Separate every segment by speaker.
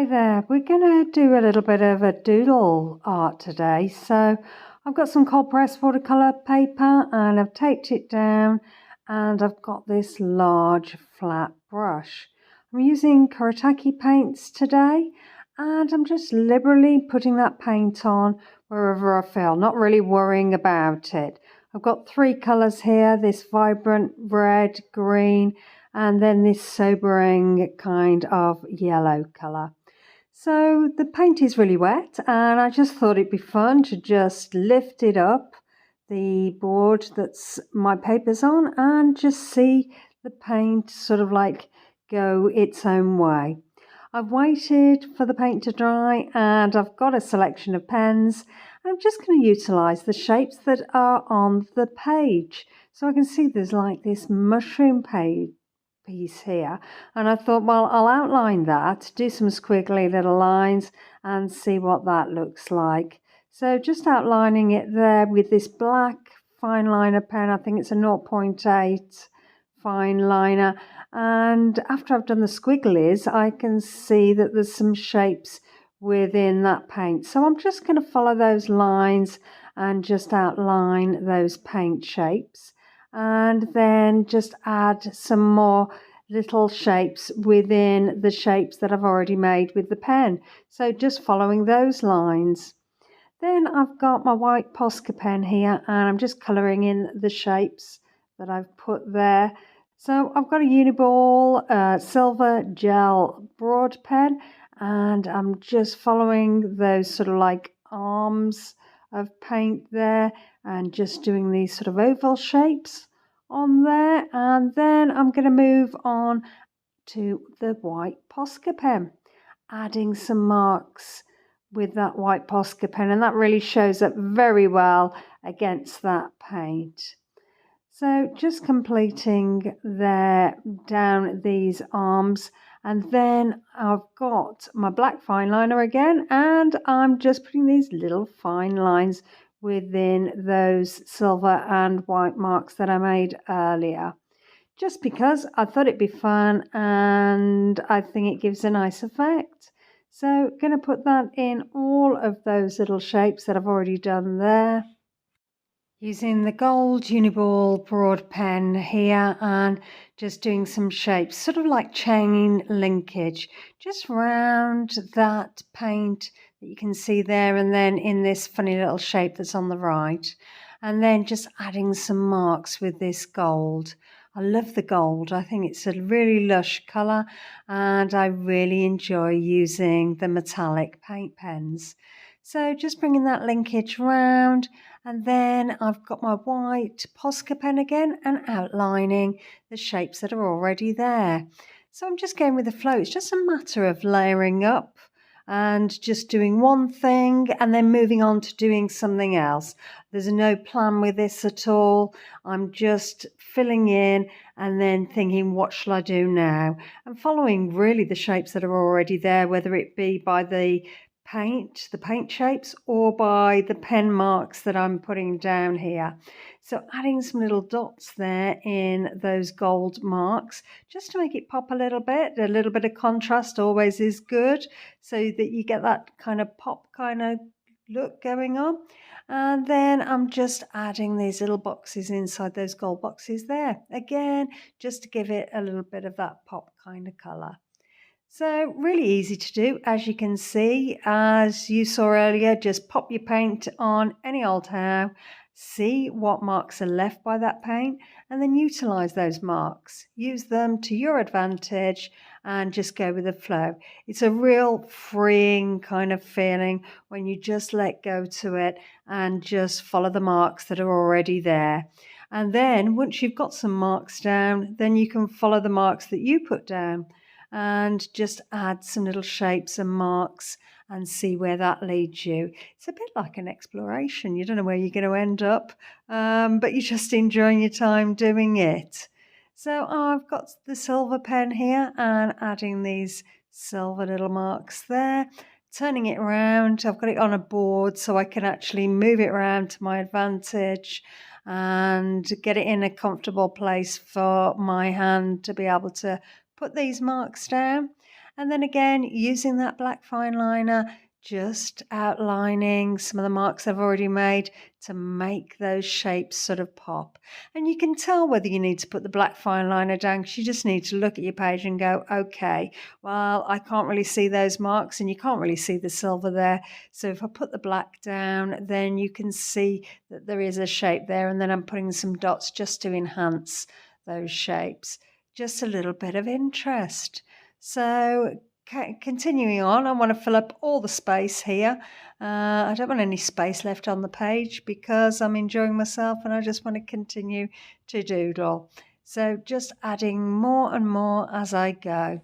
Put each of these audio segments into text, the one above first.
Speaker 1: Hi there, we're going to do a little bit of a doodle art today. So I've got some cold pressed watercolor paper and I've taped it down and I've got this large flat brush. I'm using Kuretake paints today and I'm just liberally putting that paint on wherever I feel, not really worrying about it. I've got three colours here, this vibrant red, green, and then this sobering kind of yellow colour. So the paint is really wet and I just thought it'd be fun to just lift it up, the board that's my paper's on, and just see the paint sort of like go its own way. I've waited for the paint to dry and I've got a selection of pens. I'm just going to utilise the shapes that are on the page. So I can see there's like this mushroom piece here, and I thought, well, I'll outline that, do some squiggly little lines and see what that looks like. So just outlining it there with this black fine liner pen. I think it's a 0.8 fine liner, and after I've done the squigglies I can see that there's some shapes within that paint, so I'm just going to follow those lines and just outline those paint shapes, and then just add some more little shapes within the shapes that I've already made with the pen. So just following those lines. Then I've got my white Posca pen here and I'm just colouring in the shapes that I've put there. So I've got a Uniball silver gel broad pen and I'm just following those sort of like arms of paint there and just doing these sort of oval shapes on there, and then I'm going to move on to the white Posca pen, adding some marks with that white Posca pen, and that really shows up very well against that paint. So just completing there down these arms, and then I've got my black fine liner again and I'm just putting these little fine lines within those silver and white marks that I made earlier, just because I thought it'd be fun and I think it gives a nice effect. So going to put that in all of those little shapes that I've already done there, using the gold Uniball broad pen here and just doing some shapes, sort of like chain linkage, just round that paint that you can see there, and then in this funny little shape that's on the right, and then just adding some marks with this gold. I love the gold. I think it's a really lush colour and I really enjoy using the metallic paint pens. So just bringing that linkage round, and then I've got my white Posca pen again and outlining the shapes that are already there. So I'm just going with the flow. It's just a matter of layering up and just doing one thing and then moving on to doing something else. There's no plan with this at all. I'm just filling in and then thinking, what shall I do now? And following really the shapes that are already there, whether it be by the paint shapes, or by the pen marks that I'm putting down here. So adding some little dots there in those gold marks just to make it pop a little bit of contrast always is good, so that you get that kind of pop kind of look going on. And then I'm just adding these little boxes inside those gold boxes there, again just to give it a little bit of that pop kind of colour. So really easy to do, as you can see, as you saw earlier. Just pop your paint on any old how, see what marks are left by that paint, and then utilise those marks. Use them to your advantage and just go with the flow. It's a real freeing kind of feeling when you just let go to it and just follow the marks that are already there. And then once you've got some marks down, then you can follow the marks that you put down and just add some little shapes and marks and see where that leads you. It's a bit like an exploration. You don't know where you're going to end up, but you're just enjoying your time doing it. So I've got the silver pen here and adding these silver little marks there, turning it around. I've got it on a board so I can actually move it around to my advantage and get it in a comfortable place for my hand to be able to put these marks down. And then again, using that black fine liner, just outlining some of the marks I've already made to make those shapes sort of pop. And you can tell whether you need to put the black fine liner down, because you just need to look at your page and go, okay, well, I can't really see those marks and you can't really see the silver there. So if I put the black down, then you can see that there is a shape there, and then I'm putting some dots just to enhance those shapes. Just a little bit of interest. So continuing on, I want to fill up all the space here. I don't want any space left on the page because I'm enjoying myself and I just want to continue to doodle. So just adding more and more as I go.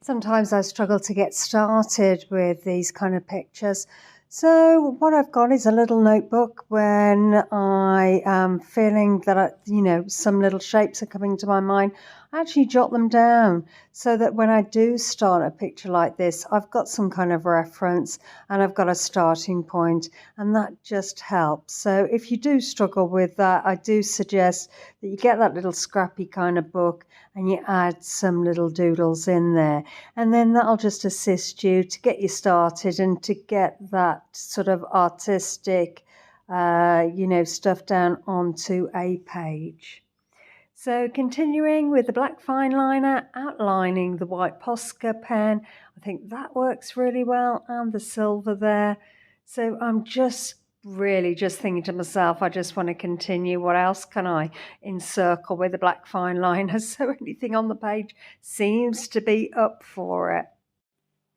Speaker 1: Sometimes I struggle to get started with these kind of pictures. So what I've got is a little notebook when I am feeling that, some little shapes are coming to my mind. I actually jot them down so that when I do start a picture like this, I've got some kind of reference and I've got a starting point, and that just helps. So if you do struggle with that, I do suggest that you get that little scrappy kind of book and you add some little doodles in there. And then that'll just assist you to get you started and to get that sort of artistic, stuff down onto a page. So continuing with the black fine liner, outlining the white Posca pen. I think that works really well, and the silver there. So I'm just thinking to myself, I just want to continue. What else can I encircle with the black fine liner? So anything on the page seems to be up for it.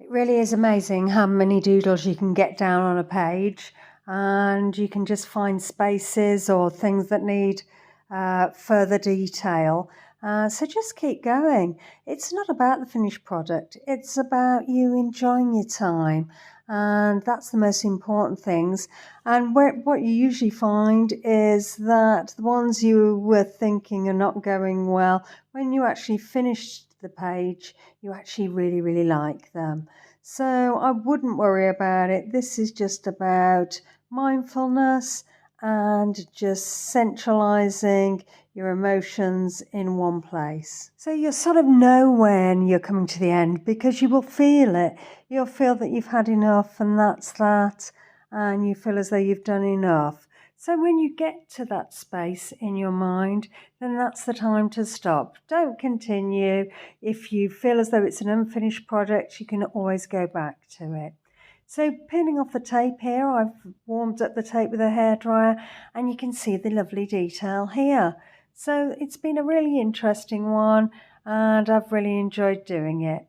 Speaker 1: It really is amazing how many doodles you can get down on a page, and you can just find spaces or things that need further detail. So just keep going. It's not about the finished product. It's about you enjoying your time. And that's the most important things. And what you usually find is that the ones you were thinking are not going well, when you actually finish the page, you actually really, really like them. So I wouldn't worry about it. This is just about mindfulness and just centralizing your emotions in one place. So you'll sort of know when you're coming to the end, because you will feel it. You'll feel that you've had enough, and that's that, and you feel as though you've done enough. So when you get to that space in your mind, then that's the time to stop. Don't continue. If you feel as though it's an unfinished project, you can always go back to it. So peeling off the tape here, I've warmed up the tape with a hairdryer, and you can see the lovely detail here. So it's been a really interesting one, and I've really enjoyed doing it.